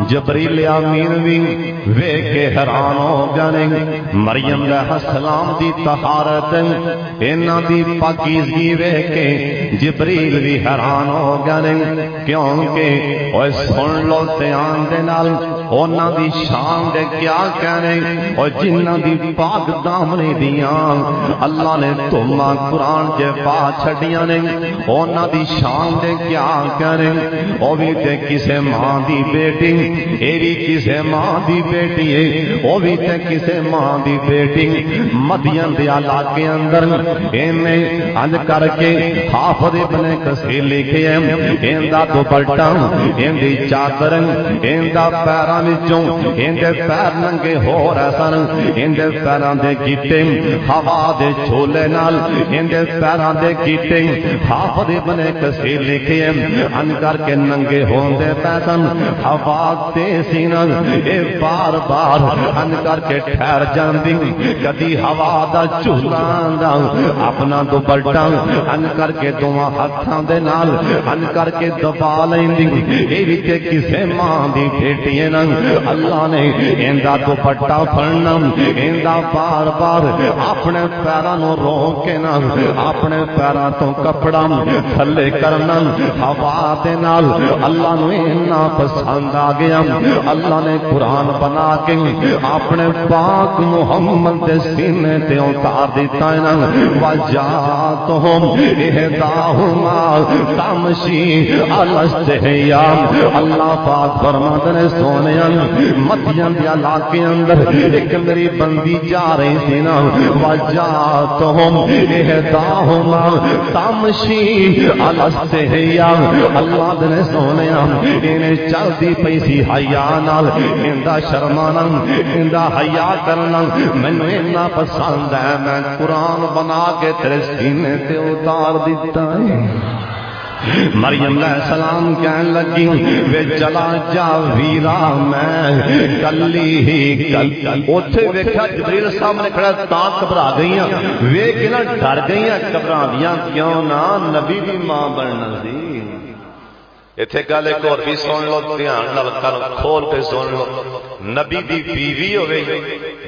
جبریل امین بھی ویکھ کے حیران ہو گئے. مریم علیہ السلام دی طہارت انہاں دی پاکیزگی ویکھ کے جبریل بھی حیران ہو گئے. کیونکہ اوے سن لو دھیان دے نال انہاں دی شان دے کیا کہنے. اور جنہاں دی پاک دامنی دیاں اللہ نے تمہاں قرآن چ پا چھڈیاں نے انہاں دی شان دے کیا کہنے. او بھی تے کسے ماں دی بیٹی، اے بھی کسے ماں دی بیٹی ہے، او بھی تے کسے ماں دی بیٹی. مدین دے علاقے اندر اینے انج کر کے حافظ ابن کثیر لکھے ہیں ایندا دوپٹا، ایندی چادر، ایندا پیراں وچوں ایندے پیر ننگے ہو رہے سن. ایندے پیراں دے گیٹے ہوا دے جھولے نال ایندے پیراں دے گیٹے. حافظ ابن کثیر لکھے ہیں ان کر کے ننگے ہوندے پے سن. ہوا تیز سی نہ اے بار بار ان کر کے ٹھہر جاندی. کدی ہوا دا جھولا دا اپنا دوپٹا ان کر کے دوواں ہتھاں دے نال ان کر کے دبا لیندی. اے وی تے کسے ماں دی بیٹی ہے نا. اللہ نے ایندا دوپٹا پھڑنا، ایندا بار بار اپنے پیراں نوں روک کے نا اپنے پیراں تو کپڑا تھلے کرنا. ہوا دے نال اللہ نوں اتنا پسند آ گیا. اللہ نے قرآن بنا کے اپنے پاک محمد دے سینے تے اتار دیتا ہے نا. وجاتہم احداہما تمشی علی استحیاء. اللہ پاک فرماتے ہیں سونیا مدین دے علاقے اندر ایک میری بندی جا رہی تھی نا وجاتہم احداہما تمشی علی استحیا اللہ دے سونیا انہیں چلدی پئی سی حیا نال اندا شرمانا اندا حیا کرنا مینوں اتنا پسند ہے میں قرآن بنا کے تیرے سینے تے اتار دیتا ہے مریم علیہ السلام کہنے لگی وے چلا جا ویرا میں کلی ہی اوتھے ویکھیا جبریل سامنے کھڑا تاں گھبرا گئیاں ویکھ کے نہ ڈر گئیاں گھبراندیاں کیوں نہ نبی دی ماں بننا سی ایتھے گل ایک اور بھی سن لو دھیان نال کر کھول کے سن لو نبی دی بیوی ہوے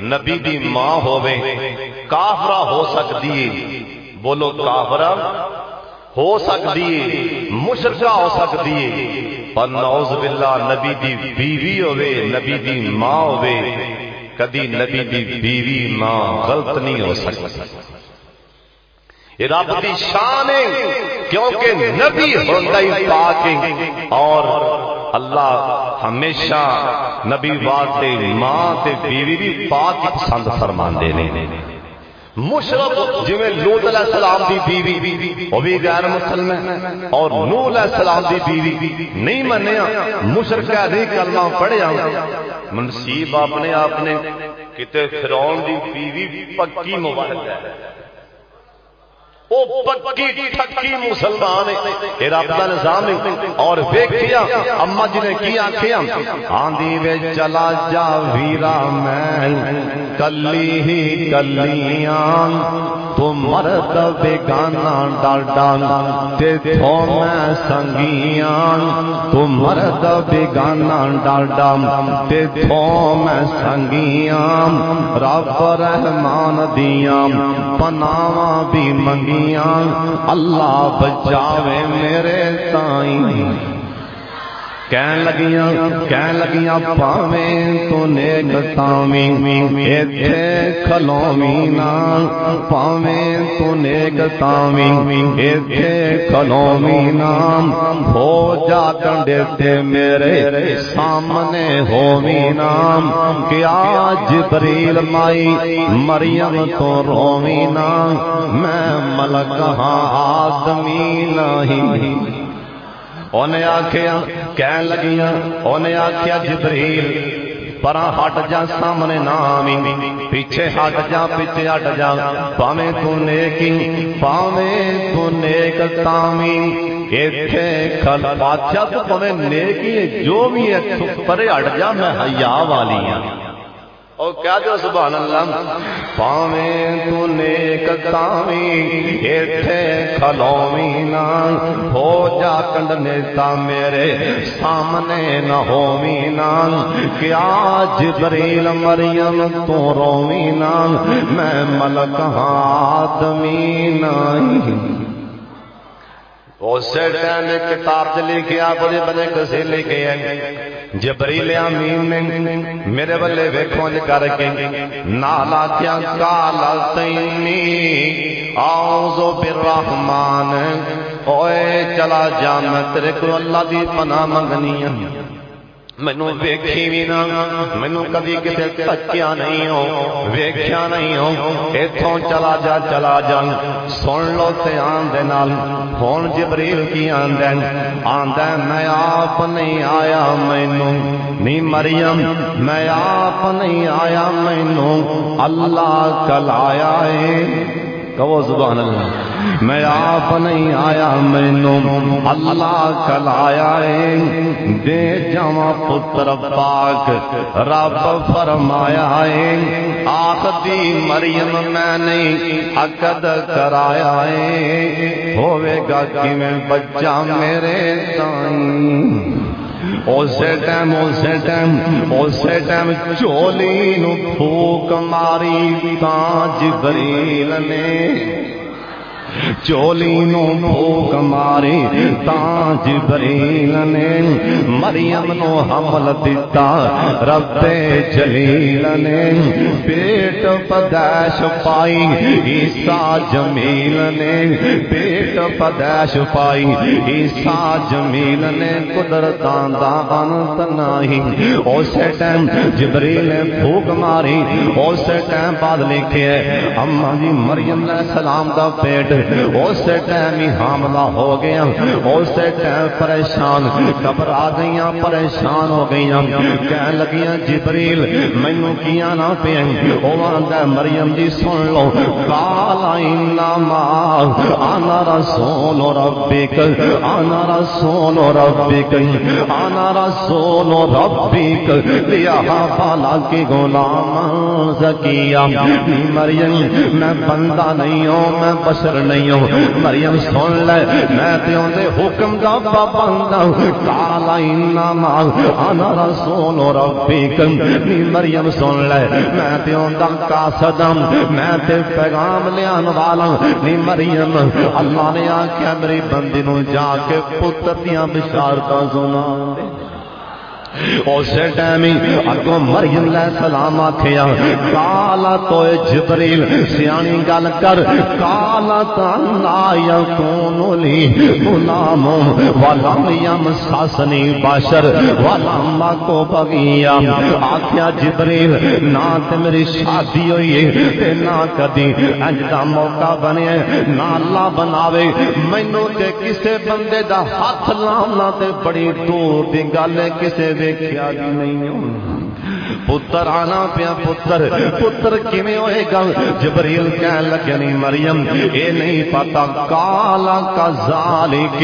نبی دی ماں ہوے کافرہ ہو سکتی ہے بولو کافرہ ہو سکتی ہے مشرکہ ہو سکتی ہے پر نعوذ باللہ نبی دی بیوی ہوے نبی دی ماں ہوے کدی نبی دی بیوی ماں غلط نہیں ہو سکتی یہ رب دی شان ہے کیونکہ نبی ہوتا ہی پاک ہے اور اللہ ہمیشہ نبی واسطے ماں تے بیوی بھی پاک پسند فرماندے نے مشرک جویں لوط علیہ السلام دی بیوی وہ بھی غیر مسلم ہے اور نوح علیہ السلام دی بیوی نہیں منیا مشرکہ نہیں کلمہ پڑھیا منصیب آپ نے کتے فرعون دی بیوی پکی مبارک ہے او پکی ٹھکی مسلمان ہے رب دا نظام ہے اور ویکھیا اما جی نے کی آکھیا آندھی وے چلا جا ویرا میں کلی ہی کلیاں تو مرد بیگانا ڈاڈا تے تھو میں سنگیاں تو مرد بیگانا ڈاڈا تے تھو میں سنگیاں رب رحمان دیاں پناواں بھی منگی اللہ بچاوے میرے تائیں کہن لگیاں پاویں تو نیک تاویں ایتھے کھلویں نا پاویں تو نیک تاویں ایتھے کھلویں نا ہو جا کنڈے تے میرے سامنے ہوویں نا کہ آج جبریل مائی مریم تو روویں نا میں ملک ہاں آدمی نہیں انہیں آکھیا کہن لگیاں انہیں آکھیا جبریل پراں ہٹ جا سامنے نہ آویں پیچھے ہٹ جا پیچھے ہٹ جا پاویں تو نیکی پاویں تو نیک تاویں ایتھے کھل بادشاہ تو پاویں نیکی جو بھی ہے پرے ہٹ جا میں حیا والی ہاں اور کیا جو سبحان اللہ پاویں تو نیک تاویں ایتھے کھلویں نا ہو جا کنڈنے تا میرے سامنے نہ ہوویں نا کہ آج جبریل مریم تو روویں نا میں ملک آدمی نہیں اسے ٹائم ایک کتاب سے لکھیا بڑے بڑے کسے لکھے ہیں جبریل امین نے میرے بلے ویکھوں جے کر کے نالا کیا کالا تینی اعوذ بالرحمن اوئے چلا جا میں تیرے کو اللہ دی پناہ منگنی ہے مینوں ویکھی بھی نہ مینوں کبھی کتے تکیا نہیں ہو ویکھیا نہیں ہو ایتھوں چلا جا سن لو تے آندے نال ہن جبریل کی آندے میں آپ نہیں آیا مینوں نی مریم میں آپ نہیں آیا مینوں اللہ کلایا ہے کہو سبحان اللہ میں آپ نہیں آیا مینوں اللہ کلایا ہے دے جاواں پتر پاک رب فرمایا ہے آخدی مریم میں نہیں عقد کرایا ہے ہوے گا کہ میں بچہ میرے تائیں اسے ٹائم چولی نو پھوک ماری تاں جبریل نے چولی نو بھوک ماری تاں جبریل نے مریم نو حمل دیتا رب جلیل نے پیٹ پدیش پائی عیسیٰ جمیل نے پیٹ پدیش پائی عیسیٰ جمیل نے قدرتاں دا انت نہیں اسے ٹائم جبریل نے بھوک ماری اسے ٹائم بعد لکھے اماں جی مریم علیہ السلام دا پیٹ اسے ٹائم ہی حاملہ ہو گیا اسے ٹائم پریشان گھبرا گئیاں پریشان ہو گئیاں کہنے لگیاں جبریل مینوں کیاں نہ پے او آندا مریم جی سن لو قال انما انا رسول ربک انا رسول ربک انا رسول ربک لیہب لک غلام زکیہ مریم میں بندہ نہیں ہوں میں بشر نہیں ہوں مریم سن لے میں تے اودے حکم دا پابند ہوں قال انما انا رسول ربک مریم سن لے میں تے اوندا قاصد ہوں میں تے پیغام لیان والا نی مریم اللہ نے آکھیا میری بندی نو جا کے پتر دیاں بشارتاں سنا اسے ٹائم اگوں مریم علیہ السلام آکھیا کالا تو جبریل سیانی گل کر کالا تانا یکون لی غلام ولم یمسسنی بشر ولم کو بغیا آکھیا جبریل نہ تے میری شادی ہوئی ہے تے نہ کدی انج دا موقع بنے نہ اللہ بناوے مینوں تے کسے بندے دا ہاتھ لاونا تے بڑی دور دی گل ہے کسے دیکھیا بھی نہیں ہوں پتر آنا پیا پتر کیویں ہوئے گا جبریل کہنے لگے نہیں مریم اے نہیں پتا کالا کذالک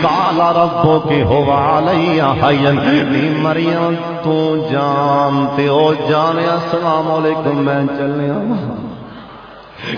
کالا ربک ہوا علی حین نہیں مریم تو جانتے ہو جانے السلام علیکم میں چلیا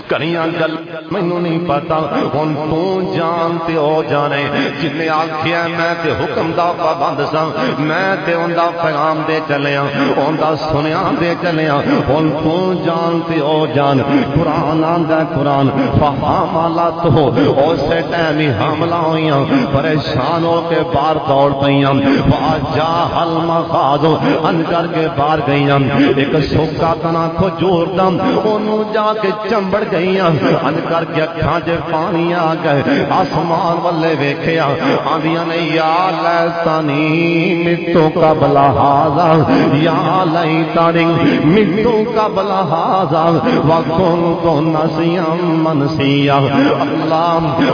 کریاں گل مینوں نہیں پتا ہن تو جانتے ہو جانے جن نے آکھیا میں تے حکم دا پابند ساں میں تے اوندا پیغام دے چلیا اوندا سنیا دے چلیا ہن تو جانتے ہو جان قرآن آندا قرآن فحاملت ہو اسے ٹائم ہی حاملہ ہوئیاں پریشان ہو کے باہر دوڑ پئیاں واجا المخاض ان کر کے باہر گئیاں ایک سوکا تنا کھجور دم اونوں جا کے چمبڑ گئیاں ان کر کے اکھاں چ پانی آ گئے آسمان والے ویکھیا آندیاں نے یا لیتنی متو قبل ھذا یا لیتنی متو قبل ھذا وکنت نسیا منسیا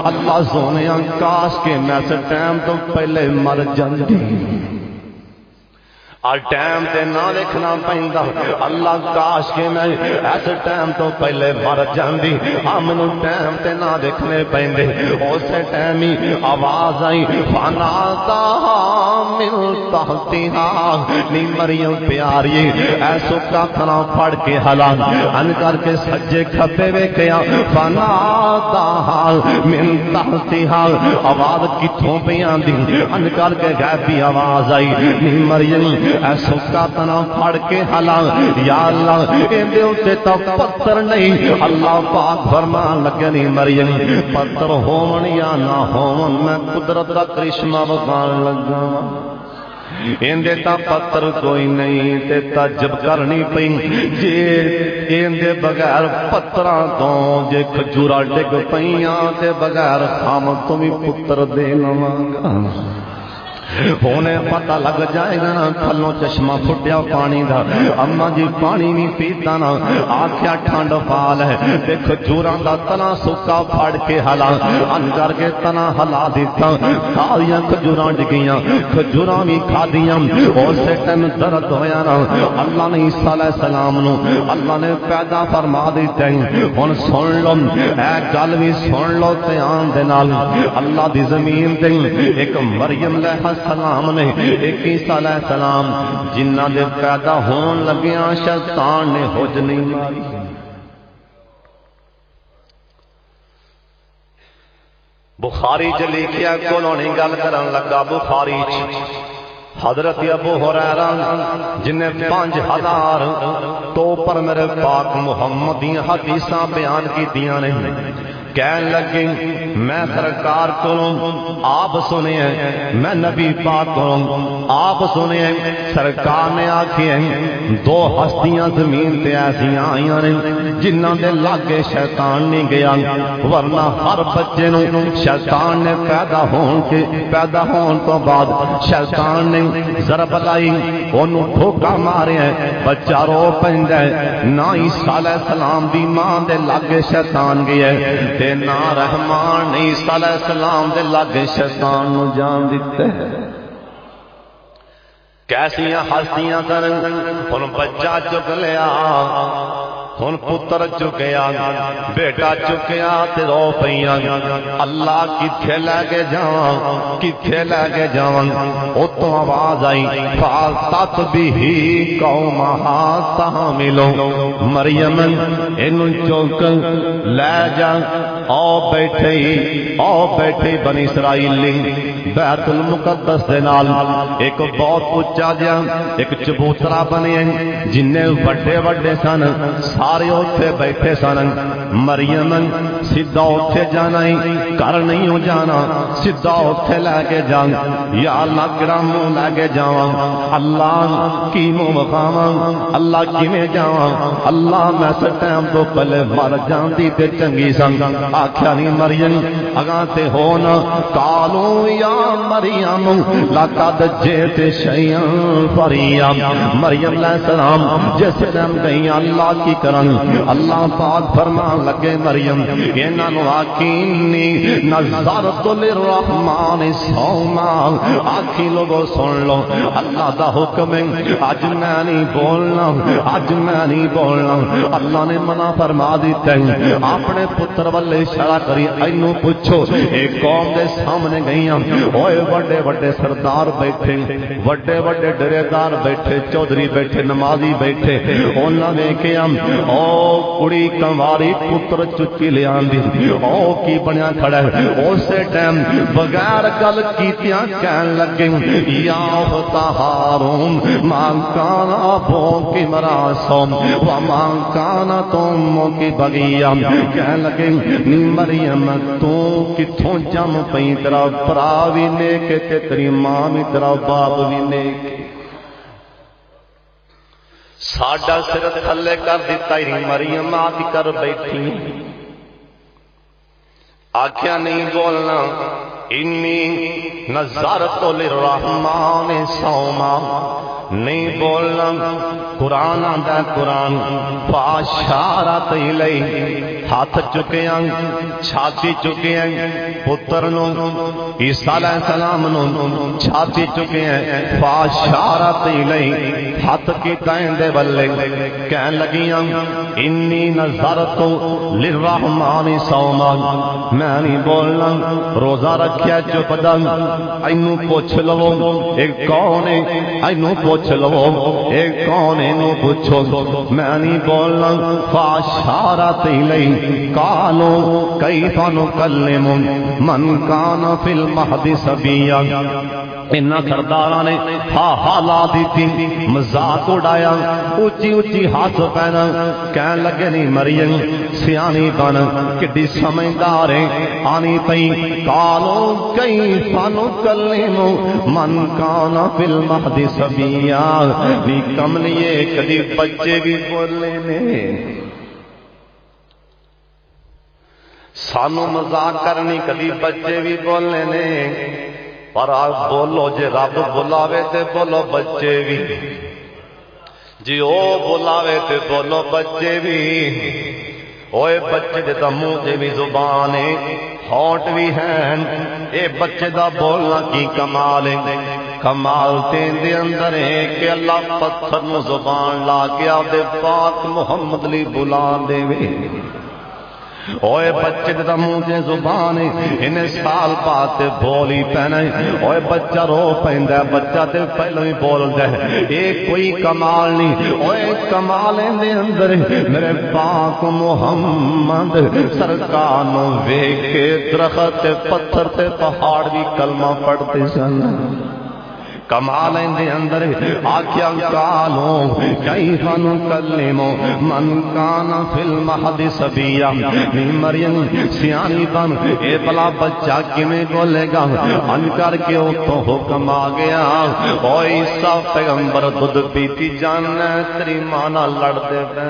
اللہ سونیا کاش کے میں اس ٹائم تو پہلے مر جاندی اور ٹائم تے نہ لکھنا پیندا اللہ کاش کے میں اس ٹائم تو پہلے مر جاندی مینوں ٹائم تے نہ دیکھنے پیندے اسے ٹائم ہی آواز آئی فنادا من تحتها نی مریم پیاری ایسو کا کھنا پھڑ کے ہلا ان کر کے سجے کھبے ویکھیا فنادا من تحتها آواز کتھوں پہ آندی ان کر کے غیبی آواز آئی نی مریم ایسو کا تنا پھڑ کے ہلا یا اللہ اندے اتے تو پتھر نہیں اللہ پاک فرمان لگے نہیں مریم پتھر ہون یا نہ ہون میں قدرت کا کرشمہ بخان لگا اندے تا پتھر کوئی نہیں تے تعجب کرنی پئی جے اندے بغیر پتھراں تو جے کھجورا ڈگ پئیاں تے بغیر خام تو بھی پتر دے لواں ہونے پتہ لگ جائے گا نا تھلوں چشمہ پھٹیا پانی دا اما جی پانی نہیں پیتا نا آکھیا ٹھنڈ پال ہے تے کھجوراں دا تنا سکا پھڑ کے ہلا ان کر کے تنا ہلا دیتا ساریاں کھجوراں ڈگیاں کھجوراں بھی کھادیاں اسے ٹائم درد ہویا نا اللہ نے عیسیٰ علیہ السلام نو اللہ نے پیدا فرما دیتے ہن سن لو اے گل بھی سن لو تے آن دے نال اللہ دی زمین تے ایک مریم علیہ السلام نے ایک عیسیٰ علیہ السلام جنہ دے پیدا ہون لگیاں شیطان نے حج نہیں ماری بخاری جلی کیا کولونی گل کرن لگا بخاری حضرت ابو ہریرہ جن نے 5000 تو پر میرے پاک محمد دی حدیثاں بیان کی دیاں نے کہنے لگے میں سرکار کو آپ سنے ہیں، میں نبی پاک کو آپ سنے ہیں۔ سرکار نے آکھے دو ہستیاں زمین تے ایسیاں آئیاں نے جنہاں دے لاگے شیطان نہیں گیا، ورنہ ہر بچے نو شیطان نے پیدا ہون تو بعد شیطان نے ضرب لائی، انہوں ٹھوکا مارے ہیں، بچہ رو پیندا ہے۔ نہ عیسیٰ علیہ السلام دی ماں دے لاگے شیطان گیا ہے تے نہ رحمان نے عیسیٰ علیہ السلام دے لاگے شیطان نو جان دیتے ہیں۔ کیسیاں ہستیاں سن، ہن بچہ چک لیا، ہن پتر چکیا، بیٹا چکیا تے رو پیاں، اللہ کتھے لے کے جاواں، کتھے لے کے جاواں؟ اتوں آواز آئی فاتت بھی قومہا تحملو، مریم اینوں چوک لے جا، او بیٹھے بنی اسرائیل بیت المقدس دے نال ایک بہت اچا جا ایک چبوترا بنے جن وڈے وڈے سن، سارے اوتھے بیٹھے سن۔ مریم سیدھا اوتھے جانا ہی گھر نہیں ہو جانا، سیدھا اوتھے لے کے جان، یا اللہ کیڑا منہ لے کے جاواں، اللہ کی منہ وکھاواں، اللہ کیویں جاواں، اللہ میں اس ٹائم تو پہلے مر جاندی تے چنگی سن۔ آکھیا نہیں مریم اگاں تے ہونا، کالو یا مریم لقد جئت شیئا فریا۔ مریم علیہ السلام جس ٹائم گئی اللہ کی کرن، اللہ پاک فرمان لگے مریم انہاں نو آکینی نظرت للرحمن صوما، آکھی لوگو سن لو اللہ دا حکم ہے، اج میں نہیں بولنا، اج میں نہیں بولنا۔ اللہ نے منع فرما دیتا ہے، اپنے پتر والے اشارہ کری اینو پوچھو، ایک قوم دے سامنے گئیاں، اوئے وڈے وڈے سردار بیٹھے، وڈے وڈے ڈریدار بیٹھے، چودھری بیٹھے، نمازی بیٹھے، انہاں نے کہیا او کڑی کنواری پتر چکی لے آندی، او کی بنیا کھڑا ہے۔ اسی ٹائم بغیر گل کیتیاں کہن لگے یا اخت ہارون ما کان ابوک مراسم وما کانت امک بغیا، کہن لگے مریم تو کتھوں جم پئی، تیرا بھرا بھی نیک تے تیری ماں بھی، تیرا باپ بھی نیک، ساڈا سر تھلے کر دیتا ہی مریم آ کر بیٹھی۔ آکھیا نہیں بولنا، انی نظرت للرحمن صوما، نہیں بولنا۔ قرآن آندا قرآن فاشارت الیہ، ہاتھ چکیاں، چھاتی چکیاں، پتر نو عیسیٰ علیہ السلام نو چھاتی چکیاں، فاشارت الیہ، ہاتھ کی تائن دے بلے، کہن لگیاں انی نظرت للرحمن صوما، میں نہیں بولنا، روزہ رکھیا چپ دن، اینو پوچھ لو ایک کون ہے، اینو پوچھ لو ایک کون ہے، اینو پوچھو، میں نہیں بولنا۔ فاشارت الیہ قالوا کیف نکلم من کان فی المہد صبیا، انہاں سرداراں نے ہا لا دیتی، مذاق اڑایا، اونچی اونچی ہاتھ پہنا، کہن لگے نہیں مریم سیانی بن، کڈی سمجھدار ہے، آنی پئی قالوا کیف نکلم من کان فی المہد صبیا، نی کملیے کدی بچے بھی بولنے نے، سانو مذاق کرنی کدی بچے بھی بولنے نے، پر آپ بولو جے رب بلاوے تے بولو بچے بھی، جی او بلاوے تے بولو بچے بھی۔ اوے بچے دے تا منہ تے بھی زبان ہے، ہونٹ بھی ہیں، اے بچے دا بولنا کی کمال ہے، کمال تین دے اندر ہے کہ اللہ پتھر نو زبان لا کے آدھے پاک محمد لی بلان دے وے۔ اوے بچے دا منہ تے زبان ہے، انہیں سال پاتے بولی پہنے، اوے بچہ رو پہندہ ہے، بچہ تے پہلو ہی بولتا ہے، ایک کوئی کمال نہیں، اوے کمال دے اندر میرے پاک محمد سرکار نو ویکھ کے درخت تے پتھر تے پہاڑ بھی کلمہ پڑھتے سن، کمال دے اندر آکھیا کالو کیف نکلم من کان فی المہد صبیا نی مریم سیانی بن اے بلا بچہ کیویں بولے گا ان کر کے او تو حکم آ گیا او عیسیٰ پیغمبر دودھ پیتی جانا تیری ماں نال لڑدے پے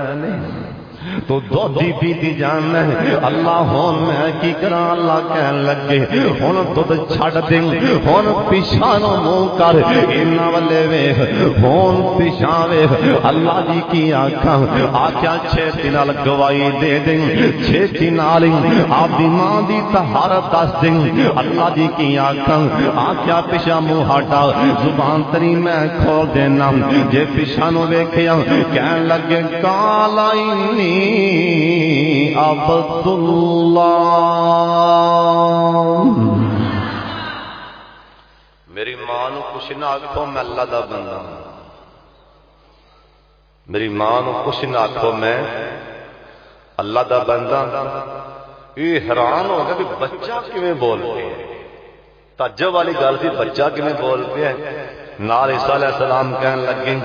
تو دودھی پیتی جانا ہے اللہ ہون میں کی کرا اللہ کہن لگے ہون دودھ چھڑ دیں ہون پیشانو منہ کر اینا والے ویخ ہون پیشان ویخ اللہ جی کی آنکھاں آکھیا چھیتی نال گوائی دے دیں چھیتی نالی آپ دی ماں دی طہارت دس دیں اللہ جی کی آنکھاں آکھیا پیشا منہ ہٹا زبان تری میں کھول دینا جے پیشانو ویکھیا کہن لگے کالا انی عبد اللہ میری ماں نو کچھ نہ آکھو میں اللہ دا بندہ ہوں میری ماں نو کچھ نہ آکھو میں اللہ دا بندہ یہ حیران ہو گیا کہ بچہ کیویں بول پیا تعجب والی گل سی بچہ کیویں بول پیا نال عیسیٰ علیہ السلام کہن لگے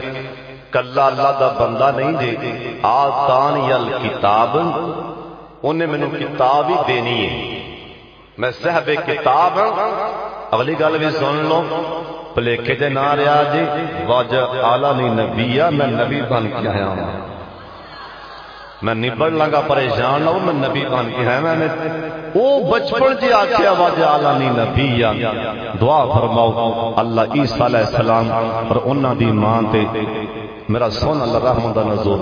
کلا اللہ دا بندہ نہیں جی آتانی الکتاب انہیں میں نے کتاب ہی دینی ہے میں صاحب کتاب ہوں اگلی گل بھی سن لو پلیکھے دے نہ رہا جی وجعلنی نبیا میں نبی بن کے آیا ہوں میں نبڑ لگا پریشان ہوں میں نبی بن کے آیا میں وہ بچپن جی آکھیا وجعلنی نبیا دعا فرماؤ اللہ عیسیٰ علیہ السلام اور انہاں دی ماں تے میرا سونا اللہ رحمت نزول